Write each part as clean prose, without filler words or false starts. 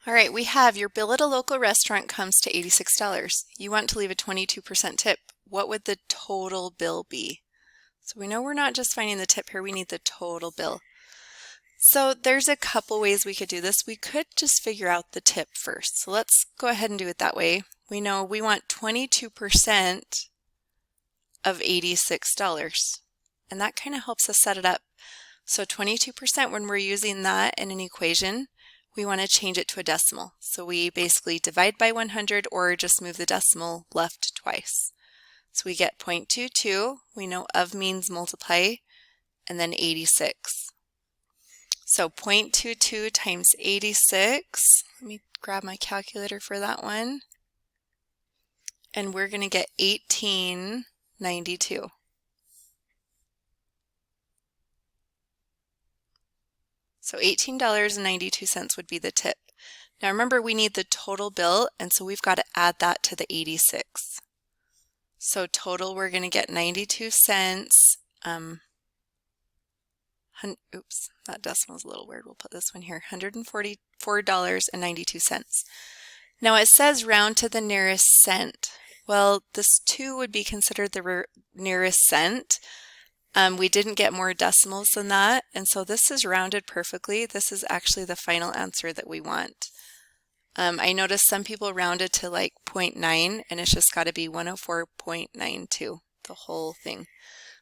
All right, we have your bill at a local restaurant comes to $86. You want to leave a 22% tip. What would the total bill be? So we know we're not just finding the tip here, we need the total bill. So there's a couple ways we could do this. We could just figure out the tip first. So let's go ahead and do it that way. We know we want 22% of $86. And that kind of helps us set it up. So 22%, when we're using that in an equation, we want to change it to a decimal. So we basically divide by 100 or just move the decimal left twice. So we get 0.22. We know of means multiply, and then 86. So 0.22 times 86. Let me grab my calculator for that one. And we're going to get 1892. So $18.92 would be the tip. Now remember, we need the total bill, and so we've got to add that to the 86. So total, we're going to get 92 cents. Oops, that decimal is a little weird. We'll put this one here, $144.92. Now it says round to the nearest cent. Well, this 2 would be considered the nearest cent. We didn't get more decimals than that, and so this is rounded perfectly. This is actually the final answer that we want. I noticed some people rounded to like 0.9, and it's just got to be 104.92, the whole thing.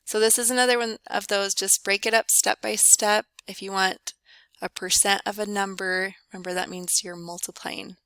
So this is another one of those, just break it up step by step. If you want a percent of a number, remember that means you're multiplying.